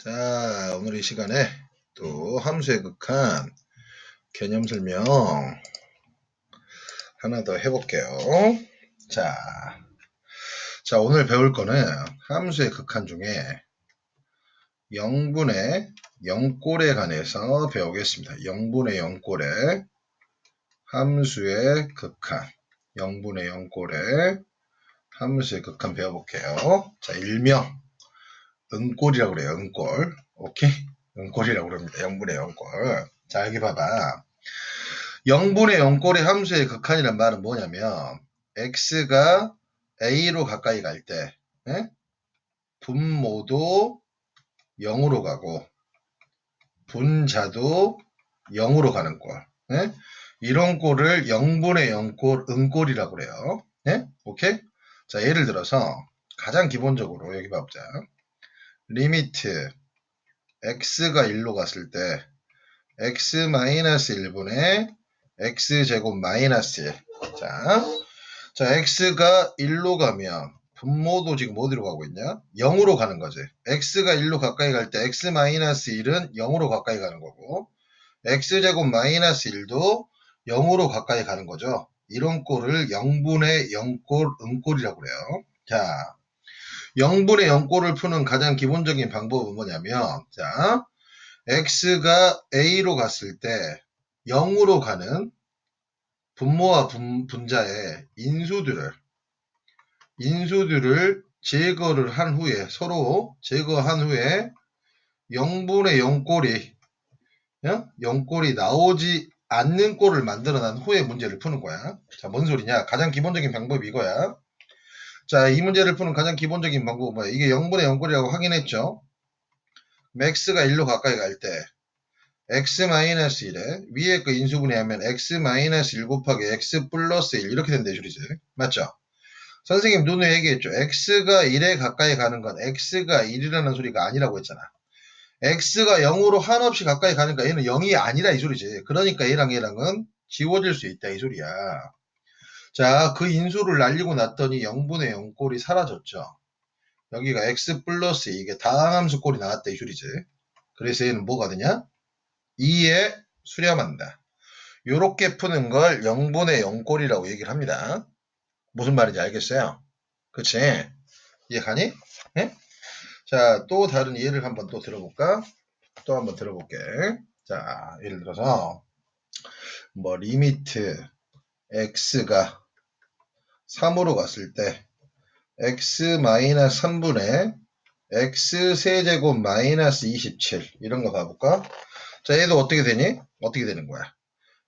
자, 오늘 이 시간에 또 함수의 극한 개념 설명 하나 더 해볼게요. 자, 오늘 배울 거는 함수의 극한 중에 0분의 0꼴에 관해서 배우겠습니다. 0분의 0꼴에 함수의 극한, 0분의 0꼴에 함수의 극한 배워볼게요. 자, 일명 은꼴이라고 그래요. 은꼴. 오케이? 은꼴이라고 그럽니다. 0분의 0꼴. 자, 여기 봐봐. 0분의 0꼴의 함수의 극한이란 말은 뭐냐면 x가 a로 가까이 갈 때 분모도 0으로 가고 분자도 0으로 가는 꼴. 이런 꼴을 0분의 0꼴 은꼴이라고 그래요. 오케이? 자, 예를 들어서 가장 기본적으로 여기 봐보자. 리미트 x가 1로 갔을 때 x-1분의 x제곱 마이너스 1. 자, x가 1로 가면 분모도 지금 어디로 가고 있냐? 0으로 가는 거지. x가 1로 가까이 갈 때 x-1은 0으로 가까이 가는 거고 x제곱 마이너스 1도 0으로 가까이 가는 거죠. 이런 꼴을 0분의 0꼴 은꼴이라고 그래요. 자, 0분의 0꼴을 푸는 가장 기본적인 방법은 뭐냐면 자, x가 a로 갔을 때 0으로 가는 분모와 분자의 인수들을 제거를 한 후에 서로 제거한 후에 0분의 0꼴이 나오지 않는 꼴을 만들어 난 후에 문제를 푸는 거야. 자, 뭔 소리냐? 가장 기본적인 방법이 이거야. 자, 이 문제를 푸는 가장 기본적인 방법은 뭐야? 이게 0분의 0꼴이라고 확인했죠? x가 1로 가까이 갈 때 x-1에 위에 거 인수분해하면 x-1 곱하기 x 플러스 1 이렇게 된다 이 소리지. 맞죠? 선생님 눈에 얘기했죠. x가 1에 가까이 가는 건 x가 1이라는 소리가 아니라고 했잖아. x가 0으로 한없이 가까이 가니까 얘는 0이 아니라 이 소리지. 그러니까 얘랑은 지워질 수 있다 이 소리야. 자, 그 인수를 날리고 났더니 0분의 0꼴이 사라졌죠. 여기가 x 플러스 이게 다항함수 꼴이 나왔다 이 소리지. 그래서 얘는 뭐가 되냐? 2에 수렴한다. 요렇게 푸는 걸 0분의 0꼴이라고 얘기를 합니다. 무슨 말인지 알겠어요? 그치? 이해가니? 네? 자, 또 다른 예를 한번 또 들어볼까? 또 한번 들어볼게. 자, 예를 들어서 뭐 리미트 x가 3으로 갔을 때 x-3분의 x세제곱 마이너스 27 이런 거 봐볼까? 자, 얘도 어떻게 되니? 어떻게 되는 거야?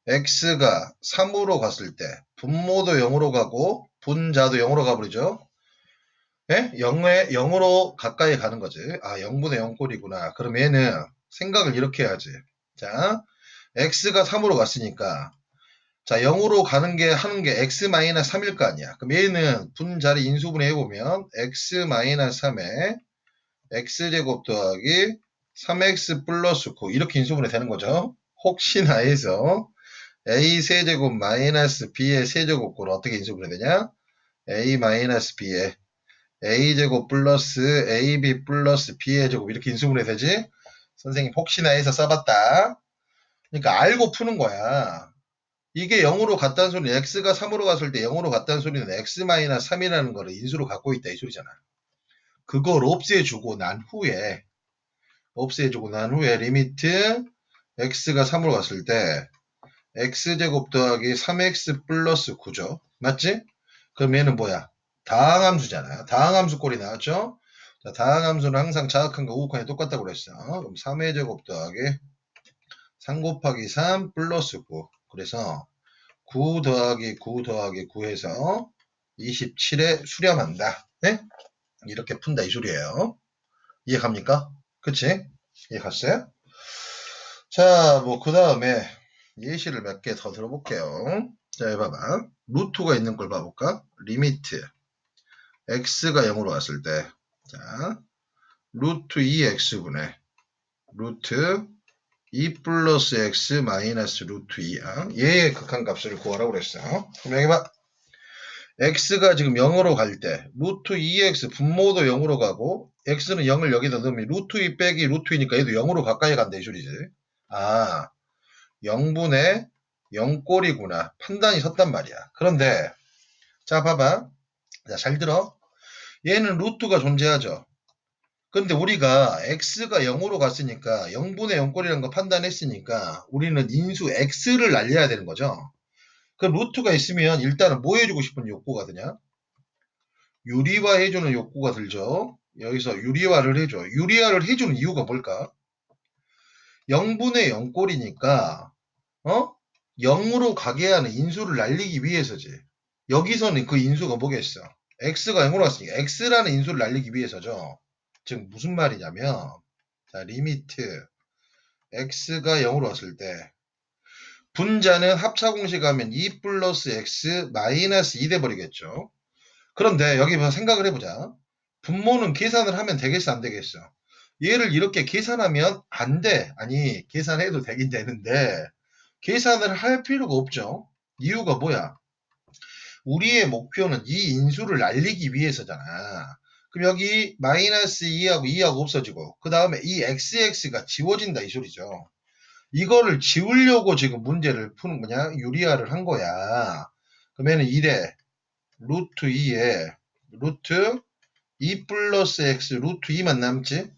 x가 3으로 갔을 때 분모도 0으로 가고 분자도 0으로 가버리죠. 0으로 가까이 가는 거지. 아, 0분의 0꼴이구나. 그럼 얘는 생각을 이렇게 해야지. 자, x가 3으로 갔으니까 자, 0으로 하는 게 x-3일 거 아니야. 그럼 얘는 분자를 인수분해 해보면 x-3에 x제곱 더하기 3x 플러스 9 이렇게 인수분해 되는 거죠. 혹시나 해서 a 세제곱 마이너스 b의 세제곱꼴은 어떻게 인수분해 되냐? a 마이너스 b의 a제곱 플러스 ab 플러스 b의 제곱 이렇게 인수분해 되지? 선생님 혹시나 해서 써봤다. 그러니까 알고 푸는 거야. 이게 0으로 갔다는 소리는 x가 3으로 갔을 때 0으로 갔다는 소리는 x-3이라는 거를 인수로 갖고 있다 이 소리잖아. 그걸 없애주고 난 후에 리미트 x가 3으로 갔을 때 x제곱 더하기 3x 플러스 9죠. 맞지? 그럼 얘는 뭐야? 다항함수잖아요. 다항함수 꼴이 나왔죠? 자, 다항함수는 항상 자각한과 우극한이 똑같다고 그랬어. 그럼 3의 제곱 더하기 3 곱하기 3 플러스 9. 그래서 9 더하기 9 더하기 9해서 27에 수렴한다. 네? 이렇게 푼다 이 소리예요. 이해갑니까? 그치? 이해갔어요? 자, 뭐 그 다음에 예시를 몇 개 더 들어볼게요. 자, 해봐봐. 루트가 있는 걸 봐볼까? 리미트 x가 0으로 왔을 때 자, 루트 2x분의 루트 2 플러스 x 마이너스 루트 2야. 얘의 극한값을 구하라고 그랬어. 그럼 여기 봐. x가 지금 0으로 갈 때 루트 2x 분모도 0으로 가고 x는 0을 여기다 넣으면 루트 2 빼기 루트 2니까 얘도 0으로 가까이 간다 이 소리지. 아 0분의 0꼴이구나. 판단이 섰단 말이야. 그런데 자 봐봐. 자, 잘 들어. 얘는 루트가 존재하죠. 근데 우리가 x가 0으로 갔으니까 0분의 0꼴이라는 거 판단했으니까 우리는 인수 x를 날려야 되는 거죠. 그 루트가 있으면 일단은 뭐 해주고 싶은 욕구가 드냐? 유리화 해주는 욕구가 들죠. 여기서 유리화를 해줘. 유리화를 해주는 이유가 뭘까? 0분의 0꼴이니까 0으로 가게 하는 인수를 날리기 위해서지. 여기서는 그 인수가 뭐겠어? x가 0으로 갔으니까 x라는 인수를 날리기 위해서죠. 즉 무슨 말이냐면 자 리미트 x가 0으로 왔을 때 분자는 합차 공식하면 2 플러스 x 마이너스 2 돼버리겠죠. 그런데 여기 생각을 해보자. 분모는 계산을 하면 되겠어 안 되겠어? 얘를 이렇게 계산하면 안 돼. 아니 계산해도 되긴 되는데 계산을 할 필요가 없죠. 이유가 뭐야? 우리의 목표는 이 인수를 날리기 위해서잖아. 그럼 여기 마이너스 2하고 2하고 없어지고 그 다음에 이 xx가 지워진다 이 소리죠. 이거를 지우려고 지금 문제를 푸는 거냐? 유리화를 한 거야. 그러면은 1에 루트 2에 루트 2 플러스 x 루트 2만 남지?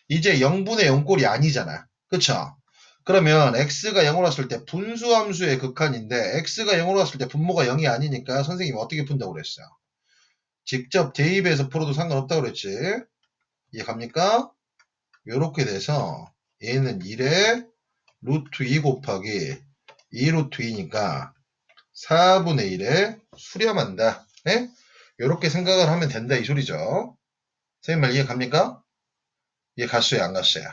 이제 0분의 0꼴이 아니잖아. 그쵸? 그러면 x가 0으로 왔을 때 분수함수의 극한인데 x가 0으로 왔을 때 분모가 0이 아니니까 선생님이 어떻게 푼다고 그랬어? 직접 대입해서 풀어도 상관없다고 그랬지? 이해 갑니까? 요렇게 돼서 얘는 1에 루트 2 곱하기 2 루트 2니까 4분의 1에 수렴한다. 네? 요렇게 생각을 하면 된다 이 소리죠. 선생님 말 이해 갑니까? 이해 갔어요 안 갔어요?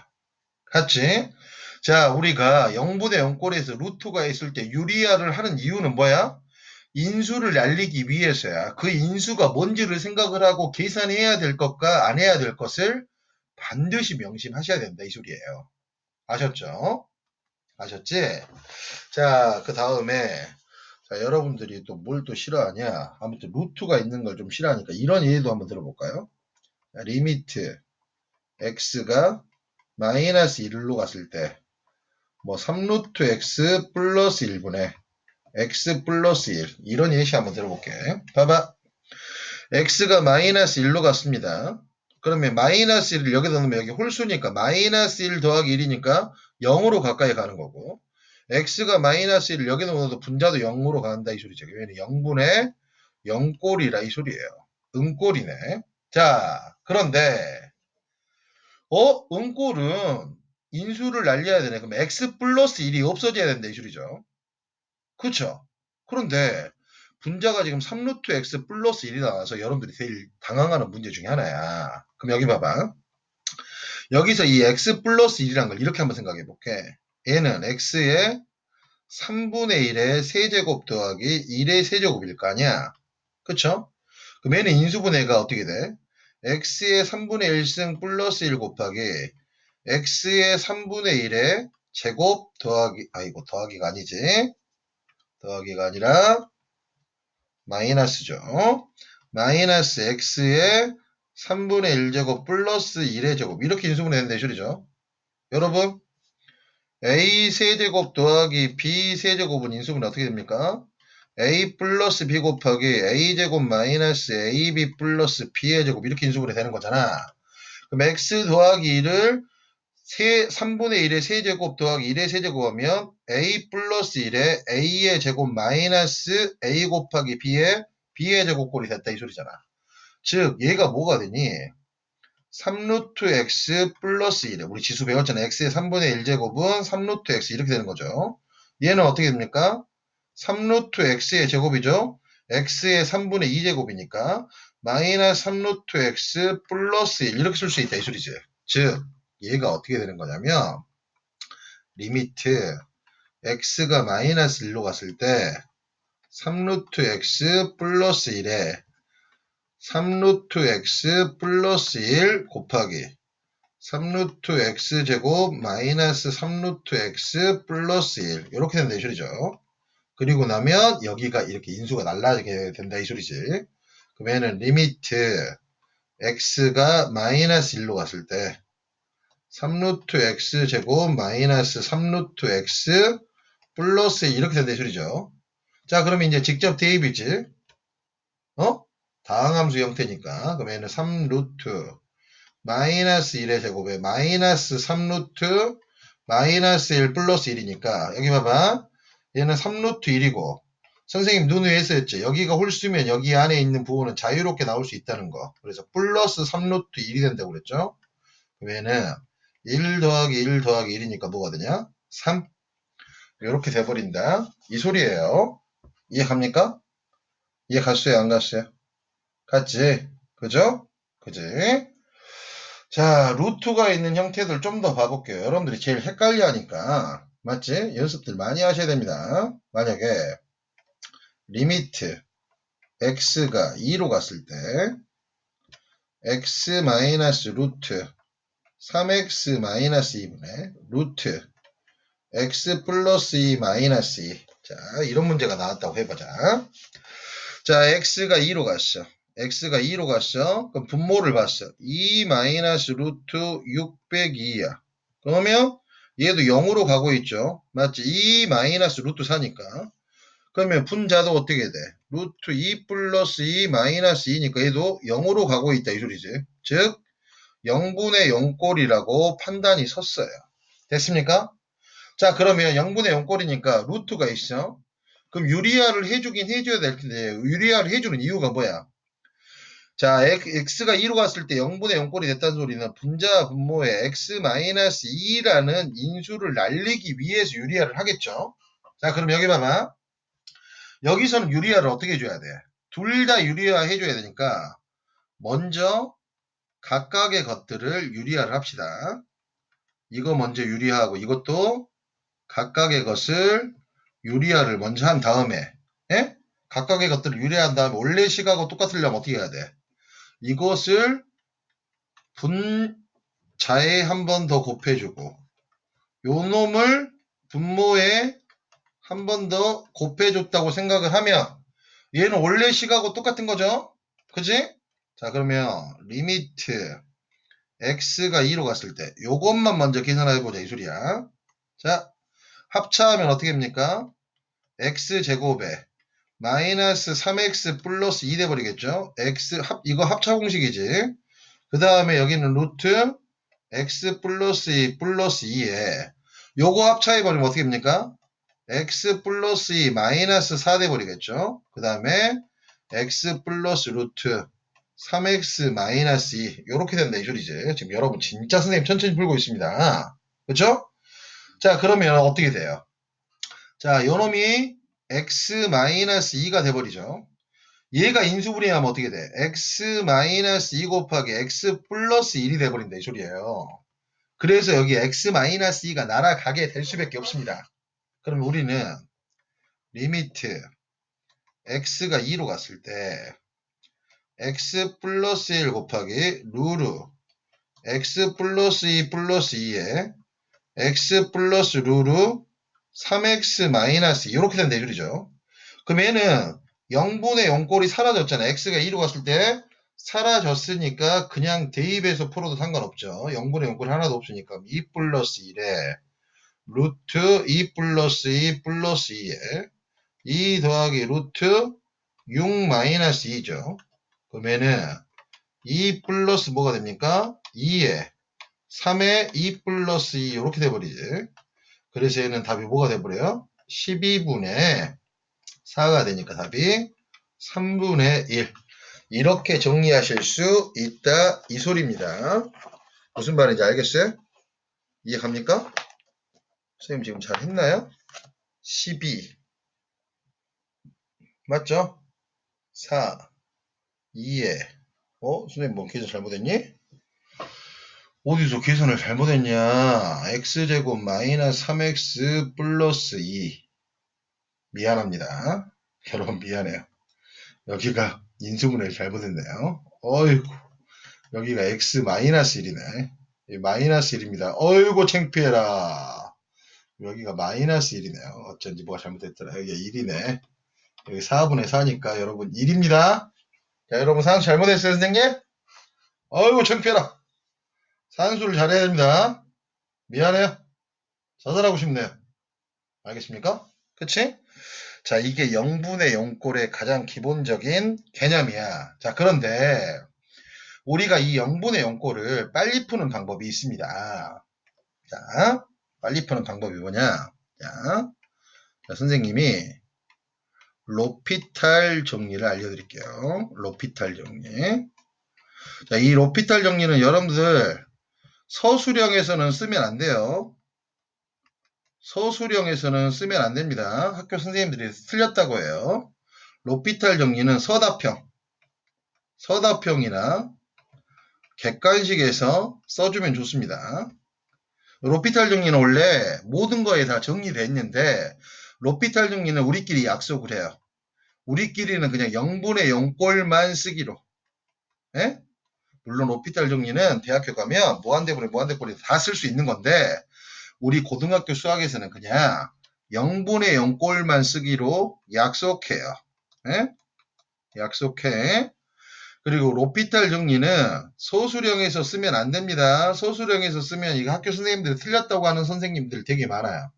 갔지? 자 우리가 0분의 0꼴에서 루트가 있을 때 유리화를 하는 이유는 뭐야? 인수를 날리기 위해서야. 그 인수가 뭔지를 생각을 하고 계산해야 될 것과 안 해야 될 것을 반드시 명심하셔야 된다 이 소리예요. 아셨죠? 아셨지? 자, 그 다음에 자, 여러분들이 또 뭘 또 싫어하냐? 아무튼 루트가 있는 걸 좀 싫어하니까 이런 예도 한번 들어볼까요? 리미트 x가 마이너스 1로 갔을 때 뭐 3루트 x 플러스 1분의 x 플러스 1 이런 예시 한번 들어볼게. 봐봐. x가 마이너스 1로 갔습니다. 그러면 마이너스 1을 여기다 넣으면 여기 홀수니까 마이너스 1 더하기 1이니까 0으로 가까이 가는 거고 x가 마이너스 1을 여기다 넣어도 분자도 0으로 간다 이 소리죠. 왜냐면 0분의 0꼴이라 이 소리예요. 음꼴이네. 자 그런데 음꼴은 인수를 날려야 되네. 그럼 x 플러스 1이 없어져야 된다 이 소리죠. 그쵸? 그런데 분자가 지금 3루트 x 플러스 1이 나와서 여러분들이 제일 당황하는 문제 중에 하나야. 그럼 여기 봐봐. 여기서 이 x 플러스 1이란 걸 이렇게 한번 생각해 볼게. 얘는 x의 3분의 1의 세제곱 더하기 1의 세제곱일 거 아니야. 그쵸? 그럼 얘는 인수분해가 어떻게 돼? x의 3분의 1승 플러스 1 곱하기 x의 3분의 1의 제곱 더하기 이거 더하기가 아니지. 더하기가 아니라 마이너스죠. 마이너스 x의 3분의 1제곱 플러스 1의 제곱 이렇게 인수분해 된다 이 소리죠. 여러분 a 세제곱 더하기 b 세제곱은 인수분해 어떻게 됩니까? a 플러스 b 곱하기 a제곱 마이너스 ab 플러스 b의 제곱 이렇게 인수분해 되는 거잖아. 그럼 x 더하기 1을 3분의 1의 세제곱 더하기 1의 세제곱하면 a 플러스 1의 a의 제곱 마이너스 a 곱하기 b의 제곱꼴이 됐다 이 소리잖아. 즉 얘가 뭐가 되니? 3루트 x 플러스 1 우리 지수 배웠잖아. x의 3분의 1제곱은 3루트 x 이렇게 되는 거죠. 얘는 어떻게 됩니까? 3루트 x의 제곱이죠. x의 3분의 2제곱이니까 마이너스 3루트 x 플러스 1 이렇게 쓸 수 있다 이 소리지. 즉 얘가 어떻게 되는 거냐면 리미트 x가 마이너스 1로 갔을 때 3루트 x 플러스 1에 3루트 x 플러스 1 곱하기 3루트 x제곱 마이너스 3루트 x 플러스 1 이렇게 된다 이 소리죠. 그리고 나면 여기가 이렇게 인수가 날라가게 된다 이 소리지. 그러면은 리미트 x가 마이너스 1로 갔을 때 3루트 x 제곱 마이너스 3루트 x 플러스 이렇게 된다 이 소리죠. 자, 그러면 이제 직접 대입이지. 다항함수 형태니까. 그러면은 3루트 마이너스 1의 제곱에 마이너스 3루트 마이너스 1 플러스 1이니까 여기 봐봐. 얘는 3루트 1이고 선생님 눈 위에서 했죠. 여기가 홀수면 여기 안에 있는 부분은 자유롭게 나올 수 있다는 거. 그래서 플러스 3루트 1이 된다고 그랬죠. 그러면은 1 더하기 1 더하기 1이니까 뭐가 되냐? 3. 이렇게 돼버린다. 이 소리예요. 이해갑니까? 이해 갔어요? 안 갔어요? 갔지? 그죠? 그지? 자, 루트가 있는 형태들 좀 더 봐볼게요. 여러분들이 제일 헷갈려 하니까. 맞지? 연습들 많이 하셔야 됩니다. 만약에 리미트 x가 2로 갔을 때 x 마이너스 루트 3x 마이너스 2분의 루트 x 플러스 2 마이너스 2. 자, 이런 문제가 나왔다고 해보자. 자, x가 2로 갔어. x가 2로 갔어. 그럼 분모를 봤어. 2 마이너스 루트 602야. 그러면 얘도 0으로 가고 있죠. 맞지? 2 마이너스 루트 4니까. 그러면 분자도 어떻게 돼? 루트 2 플러스 2 마이너스 2니까 얘도 0으로 가고 있다 이 소리지. 즉 0분의 0꼴이라고 판단이 섰어요. 됐습니까? 자, 그러면 0분의 0꼴이니까 루트가 있어. 그럼 유리화를 해주긴 해줘야 될 텐데 유리화를 해주는 이유가 뭐야? 자, x가 2로 갔을 때 0분의 0꼴이 됐다는 소리는 분자 분모에 x-2라는 인수를 날리기 위해서 유리화를 하겠죠. 자, 그럼 여기 봐봐. 여기서는 유리화를 어떻게 해줘야 돼? 둘 다 유리화 해줘야 되니까 먼저 각각의 것들을 유리화를 합시다. 이거 먼저 유리화하고 이것도 각각의 것을 유리화를 먼저 한 다음에 예? 각각의 것들을 유리화한 다음에 원래 식하고 똑같으려면 어떻게 해야 돼? 이것을 분자에 한 번 더 곱해주고 요 놈을 분모에 한 번 더 곱해줬다고 생각을 하면 얘는 원래 식하고 똑같은 거죠? 그지? 자, 그러면 리미트 x가 2로 갔을 때 요것만 먼저 계산해보자 이 소리야. 자, 합차하면 어떻게 됩니까? x제곱에 마이너스 3x 플러스 2 돼버리겠죠? 이거 합차 공식이지. 그 다음에 여기는 루트 x 플러스 2 플러스 2에 요거 합차해버리면 어떻게 됩니까? x 플러스 2 마이너스 4 돼버리겠죠? 그 다음에 x 플러스 루트 3x 마이너스 2 요렇게 된다 이 소리지. 지금 여러분 진짜 선생님 천천히 풀고 있습니다. 그쵸? 자, 그러면 어떻게 돼요? 자, 요놈이 x 마이너스 2가 돼버리죠. 얘가 인수분해하면 어떻게 돼? x 마이너스 2 곱하기 x 플러스 1이 돼버린다 이 소리예요. 그래서 여기 x 마이너스 2가 날아가게 될 수밖에 없습니다. 그럼 우리는 리미트 x가 2로 갔을 때 x 플러스 1 곱하기 루루 x 플러스 2 플러스 2에 x 플러스 루루 3x 마이너스 이렇게 된다 이 소리죠. 그럼 얘는 0분의 0꼴이 사라졌잖아. x가 2로 갔을 때 사라졌으니까 그냥 대입해서 풀어도 상관없죠. 0분의 0꼴이 하나도 없으니까 2 플러스 1에 루트 2 플러스 2 플러스 2에 2 더하기 루트 6 마이너스 2죠. 그러면은 2 플러스 뭐가 됩니까? 2에 3에 2 플러스 2 이렇게 돼버리지. 그래서 얘는 답이 뭐가 돼버려요? 12분의 4가 되니까 답이 3분의 1. 이렇게 정리하실 수 있다 이 소리입니다. 무슨 말인지 알겠어요? 이해갑니까? 선생님 지금 잘 했나요? 12 맞죠? 4 2에 선생님 뭐 계산 잘못했니? 어디서 계산을 잘못했냐? x제곱 마이너스 3x 플러스 2 미안합니다. 여러분 미안해요. 여기가 인수분해를 잘못했네요. 어이구 여기가 x 마이너스 1이네. 마이너스 1입니다. 어이구 창피해라. 여기가 마이너스 1이네요. 어쩐지 뭐가 잘못됐더라. 여기가 1이네. 여기 4분의 4니까 여러분 1입니다. 자, 여러분 상수 잘못했어요, 선생님? 어이구, 창피해라. 산수를 잘해야 됩니다. 미안해요. 자살하고 싶네요. 알겠습니까? 그치? 자, 이게 0분의 0꼴의 가장 기본적인 개념이야. 자, 그런데 우리가 이 0분의 0꼴을 빨리 푸는 방법이 있습니다. 자, 빨리 푸는 방법이 뭐냐? 자, 선생님이 로피탈 정리를 알려드릴게요. 로피탈 정리. 자, 이 로피탈 정리는 여러분들 서술형에서는 쓰면 안 돼요. 서술형에서는 쓰면 안 됩니다. 학교 선생님들이 틀렸다고 해요. 로피탈 정리는 서답형이나 객관식에서 써주면 좋습니다. 로피탈 정리는 원래 모든 거에 다 정리되어 있는데 로피탈 정리는 우리끼리 약속을 해요. 우리끼리는 그냥 0분의 0꼴만 쓰기로. 예? 물론 로피탈 정리는 대학교 가면 무한대분의 무한대꼴이 다 쓸 수 있는 건데 우리 고등학교 수학에서는 그냥 0분의 0꼴만 쓰기로 약속해요. 예? 약속해. 그리고 로피탈 정리는 소수령에서 쓰면 안 됩니다. 소수령에서 쓰면 이거 학교 선생님들이 틀렸다고 하는 선생님들 되게 많아요.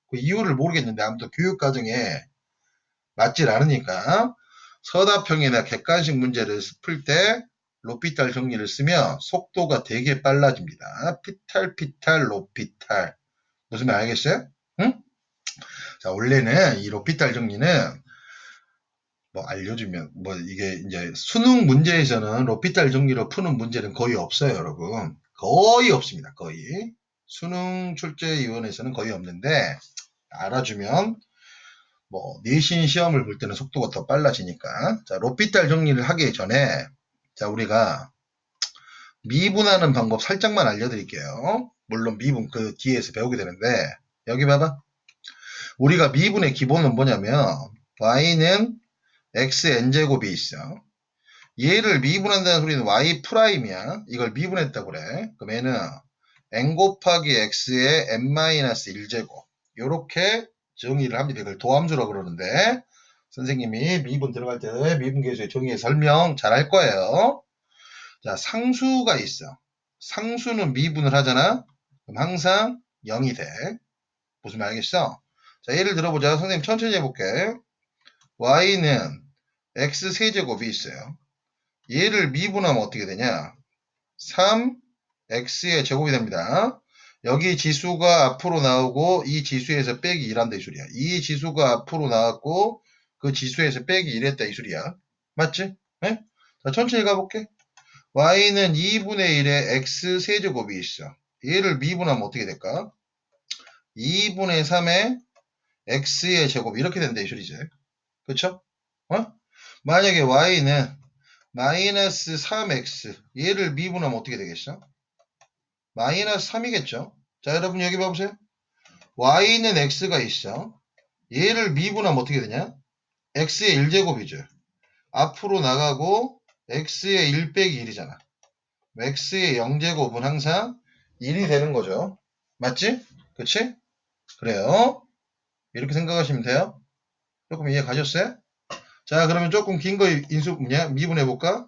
그 이유를 모르겠는데 아무튼 교육과정에 맞질 않으니까 서답형이나 객관식 문제를 풀 때 로피탈 정리를 쓰면 속도가 되게 빨라집니다. 피탈 로피탈. 무슨 말 알겠어요? 응? 자, 원래는 이 로피탈 정리는 뭐 알려주면 뭐 이게 이제 수능 문제에서는 로피탈 정리로 푸는 문제는 거의 없어요, 여러분. 거의 없습니다. 거의. 수능 출제위원회에서는 거의 없는데 알아주면 뭐 내신 시험을 볼 때는 속도가 더 빨라지니까. 자, 로피탈 정리를 하기 전에 자, 우리가 미분하는 방법 살짝만 알려드릴게요. 물론 미분 그 뒤에서 배우게 되는데 여기 봐봐. 우리가 미분의 기본은 뭐냐면 y는 xn제곱이 있어. 얘를 미분한다는 소리는 y 프라임이야. 이걸 미분했다고 그래. 그럼 얘는 n 곱하기 x의 n-1제곱 요렇게 정의를 합니다. 이걸 도함수라고 그러는데 선생님이 미분 들어갈 때 미분계수의 정의 설명 잘 할 거예요. 자, 상수가 있어. 상수는 미분을 하잖아. 그럼 항상 0이 돼. 무슨 말 알겠어? 자, 예를 들어보자. 선생님 천천히 해볼게. y는 x 세제곱이 있어요. 얘를 미분하면 어떻게 되냐? 3x의 제곱이 됩니다. 여기 지수가 앞으로 나오고 이 지수에서 빼기 1한다 이 소리야. 이 지수가 앞으로 나왔고 그 지수에서 빼기 1했다 이 소리야. 맞지? 네? 자, 천천히 가볼게. y는 2분의 1의 x 세제곱이 있어. 얘를 미분하면 어떻게 될까? 2분의 3의 x의 제곱 이렇게 된다 이 소리지. 그쵸? 어? 만약에 y는 마이너스 3x 얘를 미분하면 어떻게 되겠어? 마이너스 3이겠죠? 자, 여러분 여기 봐보세요. y는 x가 있어. 얘를 미분하면 어떻게 되냐? x의 1제곱이죠. 앞으로 나가고 x의 1 빼기 1이잖아. x의 0제곱은 항상 1이 되는 거죠. 맞지? 그치? 그래요. 이렇게 생각하시면 돼요. 조금 이해 가셨어요? 자, 그러면 조금 긴 거 미분해볼까?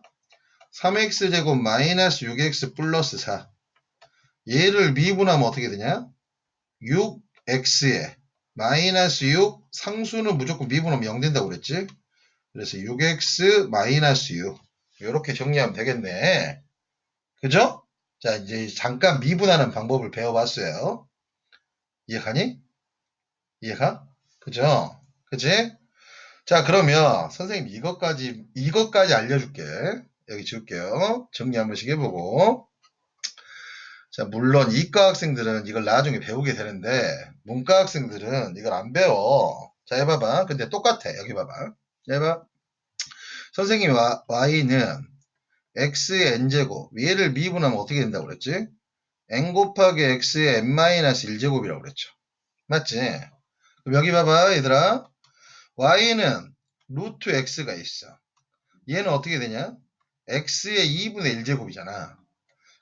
3x제곱 마이너스 6x 플러스 4 얘를 미분하면 어떻게 되냐? 6x에 마이너스 6 상수는 무조건 미분하면 0 된다고 그랬지? 그래서 6x 마이너스 6 이렇게 정리하면 되겠네. 그죠? 자, 이제 잠깐 미분하는 방법을 배워봤어요. 이해가니? 이해가? 그죠? 그치? 자, 그러면 선생님 이것까지 알려줄게. 여기 줄게요. 정리 한 번씩 해보고. 자, 물론 이과 학생들은 이걸 나중에 배우게 되는데 문과 학생들은 이걸 안 배워. 자, 해봐봐. 근데 똑같아. 여기 봐봐. 해봐. 선생님이 y는 x의 n제곱 얘를 미분하면 어떻게 된다고 그랬지? n 곱하기 x의 n-1제곱이라고 그랬죠. 맞지? 그럼 여기 봐봐 얘들아. y는 루트 x가 있어. 얘는 어떻게 되냐? x의 2분의 1제곱이잖아.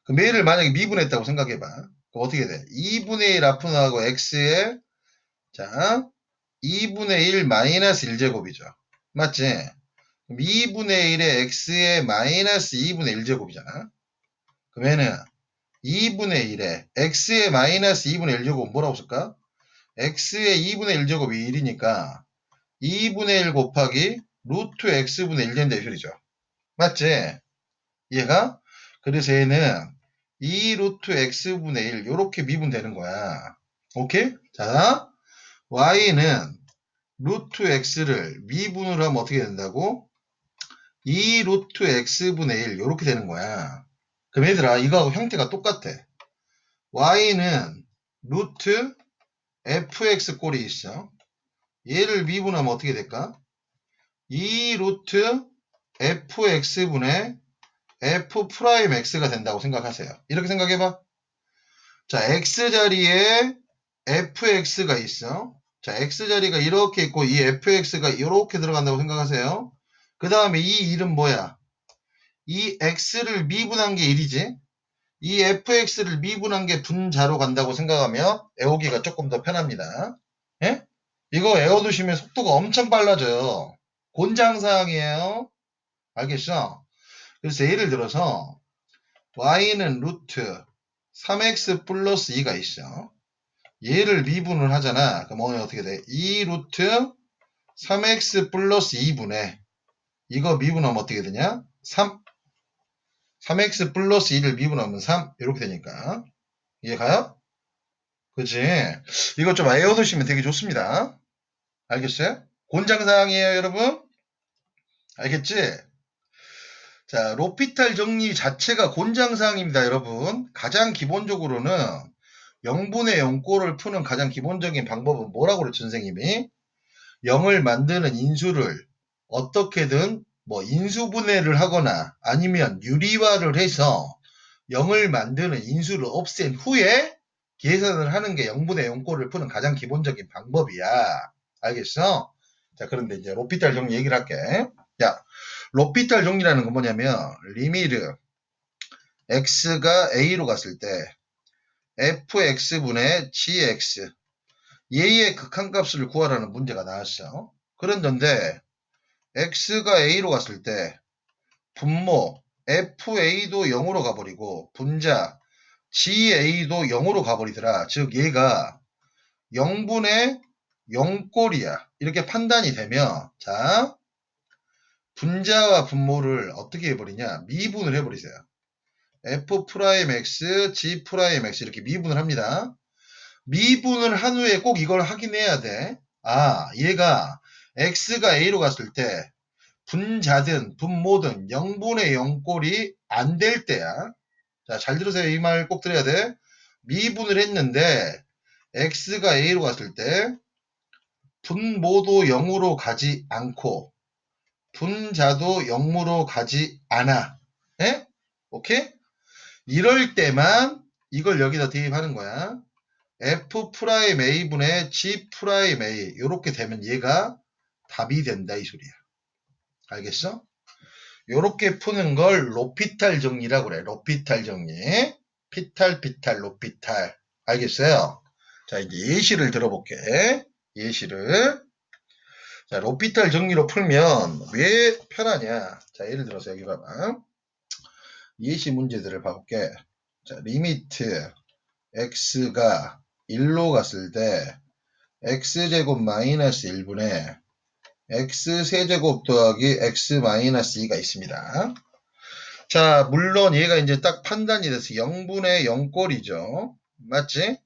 그럼 얘를 만약에 미분했다고 생각해봐. 그럼 어떻게 돼? 2분의 1 앞으로 나가고 x의 자, 2분의 1 마이너스 1제곱이죠. 맞지? 그럼 2분의 1의 x의 마이너스 2분의 1제곱이잖아. 그러면은 2분의 1에 x의 마이너스 2분의 1제곱 뭐라고 쓸까? x의 2분의 1제곱이 1이니까 2분의 1 곱하기 루트 x분의 1 된다 이 소리죠. 맞지? 얘가? 그래서 얘는 2 루트 x분의 1 요렇게 미분되는 거야. 오케이? 자, y는 루트 x를 미분으로 하면 어떻게 된다고? 2 루트 x분의 1 요렇게 되는 거야. 그럼 얘들아 이거하고 형태가 똑같아. y는 루트 fx 꼴이 있어. 얘를 미분하면 어떻게 될까? 2 루트 fx분의 f 프라임 x가 된다고 생각하세요. 이렇게 생각해봐. 자, x자리에 fx가 있어. 자, x자리가 이렇게 있고 이 fx가 이렇게 들어간다고 생각하세요. 그 다음에 이 일은 뭐야? 이 x를 미분한 게 1이지. 이 fx를 미분한 게 분자로 간다고 생각하면 외우기가 조금 더 편합니다. 예? 이거 외워두시면 속도가 엄청 빨라져요. 곤장사항이에요. 알겠죠? 그래서 예를 들어서 y는 루트 3x 플러스 2가 있어. 얘를 미분을 하잖아. 그럼 오늘 어떻게 돼? 2 루트 3x 플러스 2분의 이거 미분하면 어떻게 되냐? 3x 플러스 2를 미분하면 3 이렇게 되니까 이해가요? 그치? 이거 좀 외워두시면 되게 좋습니다. 알겠어요? 곤장사항이에요 여러분. 알겠지? 자, 로피탈 정리 자체가 곤장사항입니다 여러분. 가장 기본적으로는 0분의 0꼴을 푸는 가장 기본적인 방법은 뭐라고 그랬죠 선생님이? 0을 만드는 인수를 어떻게든 뭐 인수분해를 하거나 아니면 유리화를 해서 0을 만드는 인수를 없앤 후에 계산을 하는 게 0분의 0꼴을 푸는 가장 기본적인 방법이야. 알겠어? 자, 그런데 이제 로피탈 정리 얘기를 할게. 야, 로피탈 정리라는 건 뭐냐면 리미트 x가 a로 갔을 때 fx분의 gx 얘의 극한값을 구하라는 문제가 나왔어. 그런데 x가 a로 갔을 때 분모 fa도 0으로 가버리고 분자 ga도 0으로 가버리더라. 즉 얘가 0분의 0꼴이야. 이렇게 판단이 되면 자 분자와 분모를 어떻게 해버리냐 미분을 해버리세요. f'x, g'x 이렇게 미분을 합니다. 미분을 한 후에 꼭 이걸 확인해야 돼. 아, 얘가 x가 a로 갔을 때 분자든 분모든 0분의 0꼴이 안 될 때야. 자, 잘 들으세요. 이 말 꼭 들어야 돼. 미분을 했는데 x가 a로 갔을 때 분모도 0으로 가지 않고 분자도 0으로 가지 않아. 에? 오케이? 이럴 때만 이걸 여기다 대입하는 거야. f'a분의 g'a 이렇게 되면 얘가 답이 된다 이 소리야. 알겠어? 요렇게 푸는 걸 로피탈 정리라고 그래. 로피탈 정리. 피탈, 로피탈. 알겠어요? 자, 이제 예시를 들어볼게. 예시를. 자, 로피탈 정리로 풀면 왜 편하냐? 자, 예를 들어서 여기 봐봐. 예시 문제들을 봐볼게. 자, 리미트 x가 1로 갔을 때 x제곱 마이너스 1분의 x세제곱 더하기 x 마이너스 2가 있습니다. 자, 물론 얘가 이제 딱 판단이 돼서 0분의 0꼴이죠. 맞지?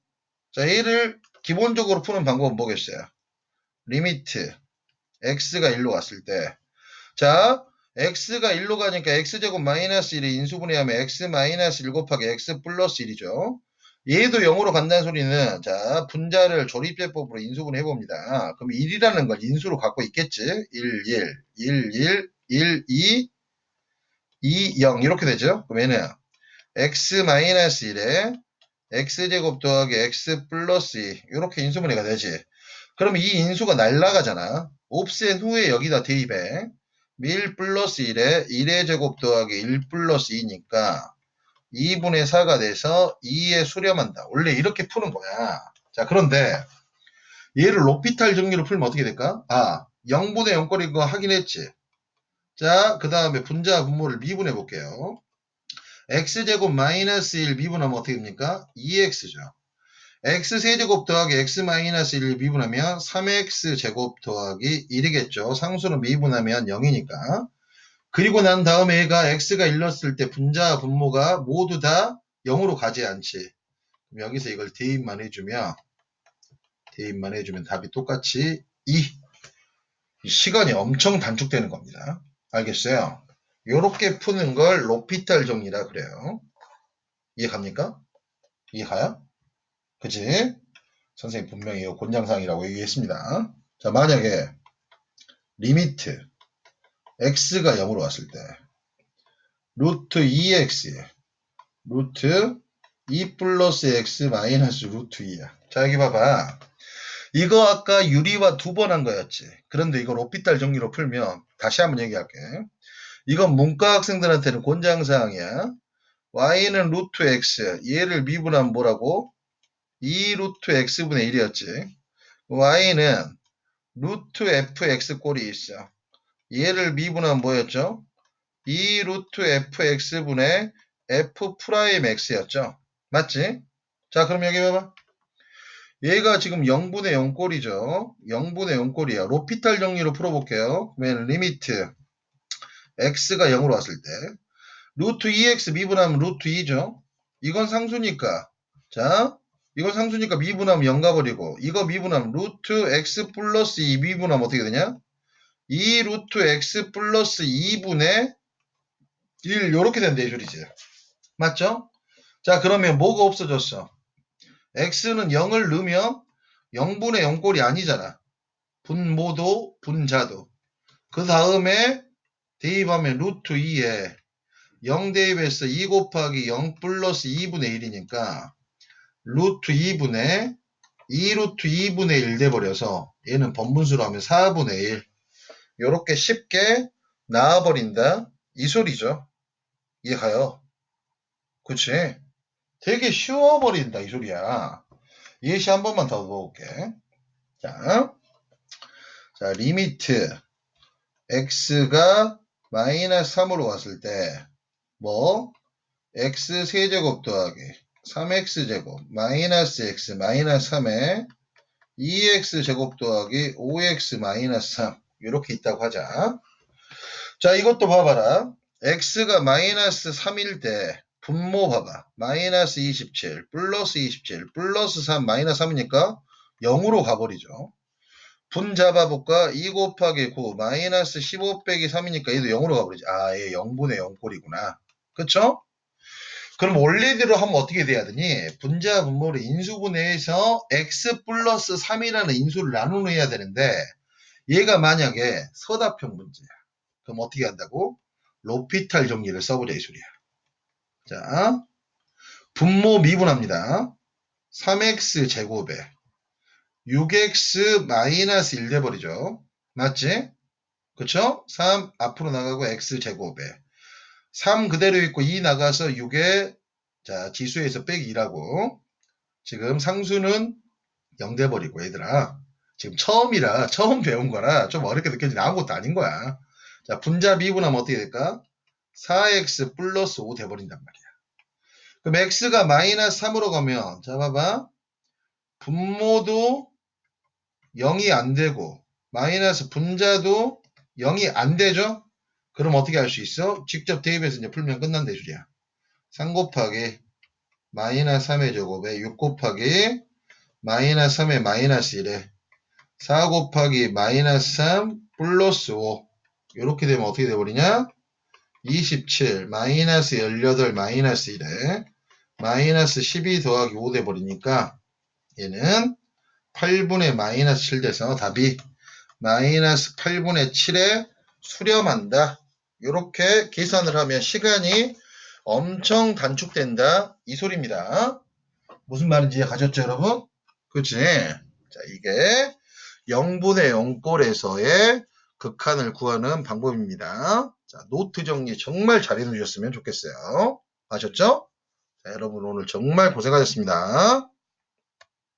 자, 얘를 기본적으로 푸는 방법은 뭐겠어요? 리미트 x가 1로 갔을 때 자, x가 1로 가니까 x제곱 마이너스 1이 인수분해하면 x 마이너스 1 곱하기 x 플러스 1이죠. 얘도 0으로 간다는 소리는 자 분자를 조립제법으로 인수분해 해봅니다. 그럼 1이라는 걸 인수로 갖고 있겠지. 1, 1, 2, 2, 0 이렇게 되죠. 그럼 얘는 x 마이너스 1에 x제곱 더하기 x 플러스 2 이렇게 인수분해가 되지. 그럼 이 인수가 날라가잖아. 옵센 후에 여기다 대입해. 1 플러스 1에 1의 제곱 더하기 1 플러스 2니까 2분의 4가 돼서 2에 수렴한다. 원래 이렇게 푸는 거야. 자, 그런데 얘를 로피탈 정리로 풀면 어떻게 될까? 아, 0분의 0꼴인 거 확인했지. 자, 그 다음에 분자 분모를 미분해 볼게요. x제곱 마이너스 1 미분하면 어떻게 됩니까? 2x죠. x세제곱 더하기 x 마이너스 1 미분하면 3x제곱 더하기 1이겠죠. 상수는 미분하면 0이니까. 그리고 난 다음에 얘가 x가 1렀을 때 분자 분모가 모두 다 0으로 가지 않지. 그럼 여기서 이걸 대입만 해주면 답이 똑같이 2. 시간이 엄청 단축되는 겁니다. 알겠어요? 요렇게 푸는 걸 로피탈 정리라 그래요. 이해 갑니까? 이해 가요? 그치? 선생님 분명히 이거 곤장사항이라고 얘기했습니다. 자, 만약에 리미트 x가 0으로 왔을 때 루트 2x 루트 2 플러스 x 마이너스 루트 2야. 자, 여기 봐봐. 이거 아까 유리와 두 번 한 거였지. 그런데 이걸 로피탈 정리로 풀면 다시 한번 얘기할게. 이건 문과 학생들한테는 곤장사항이야. y는 루트 x, 얘를 미분하면 뭐라고? 2 루트 x분의 1이었지. y는 루트 fx 꼴이 있어. 얘를 미분하면 뭐였죠? 2 루트 fx분의 f 프라임 x였죠. 맞지? 자, 그럼 여기 봐봐. 얘가 지금 0분의 0 꼴이죠. 0분의 0 꼴이야. 로피탈 정리로 풀어볼게요. 그러면 리미트 x가 0으로 왔을 때 루트 2x 미분하면 루트 2죠. 이건 상수니까. 자, 이건 상수니까 미분하면 0 가버리고 이거 미분하면 루트 x 플러스 2 미분하면 어떻게 되냐? 2 루트 x 플러스 2분의 1 요렇게 된대 이 소리지. 맞죠? 자, 그러면 뭐가 없어졌어? x는 0을 넣으면 0분의 0 꼴이 아니잖아. 분모도 분자도. 그 다음에 대입하면 루트 2에 0 대입해서 2 곱하기 0 플러스 2분의 1이니까 루트 2분의 2 루트 2분의 1 돼버려서 얘는 번분수로 하면 4분의 1 요렇게 쉽게 나와버린다 이 소리죠. 이해가요? 그치? 되게 쉬워버린다 이 소리야. 예시 한 번만 더 넣어볼게. 자, 리미트 x가 마이너스 3으로 왔을 때 뭐 x 세제곱 더하기 3x제곱 마이너스 x 마이너스 3에 2x제곱 더하기 5x 마이너스 3 이렇게 있다고 하자. 자, 이것도 봐봐라. x가 마이너스 3일 때 분모 봐봐. 마이너스 27 플러스 27 플러스 3 마이너스 3이니까 0으로 가버리죠. 분 잡아볼까? 2 곱하기 9 마이너스 15 빼기 3이니까 얘도 0으로 가버리지. 아, 얘 0분의 0꼴이구나. 그쵸? 그럼 원래대로 하면 어떻게 돼야 되니? 분자 분모를 인수분해해서 x 플러스 3이라는 인수를 나누어야 되는데 얘가 만약에 서답형 문제야. 그럼 어떻게 한다고? 로피탈 정리를 써보자 이 소리야. 자, 분모 미분합니다. 3x 제곱에 6x 마이너스 1 돼버리죠. 맞지? 그쵸? 3 앞으로 나가고 x 제곱에 3 그대로 있고 2 나가서 6에 자 지수에서 빼기 2라고 지금 상수는 0 돼버리고 얘들아 지금 처음이라 처음 배운 거라 좀 어렵게 느껴지는 아무것도 아닌 거야. 자 분자 미분하면 어떻게 될까? 4x 플러스 5 돼버린단 말이야. 그럼 x가 마이너스 3으로 가면 자 봐봐 분모도 0이 안 되고 마이너스 분자도 0이 안 되죠? 그럼 어떻게 할 수 있어? 직접 대입해서 이제 풀면 끝난다 이 소리야. 3 곱하기 마이너스 3의 제곱에 6 곱하기 마이너스 3의 마이너스 1에 4 곱하기 마이너스 3 플러스 5 이렇게 되면 어떻게 돼버리냐? 27 마이너스 18 마이너스 1에 마이너스 12 더하기 5 돼버리니까 얘는 8분의 마이너스 7 돼서 답이 마이너스 8분의 7에 수렴한다. 이렇게 계산을 하면 시간이 엄청 단축된다. 이 소리입니다. 무슨 말인지 가졌죠, 여러분? 그치? 자, 이게 0분의 0꼴에서의 극한을 구하는 방법입니다. 자, 노트 정리 정말 잘 해주셨으면 좋겠어요. 아셨죠? 자, 여러분 오늘 정말 고생하셨습니다.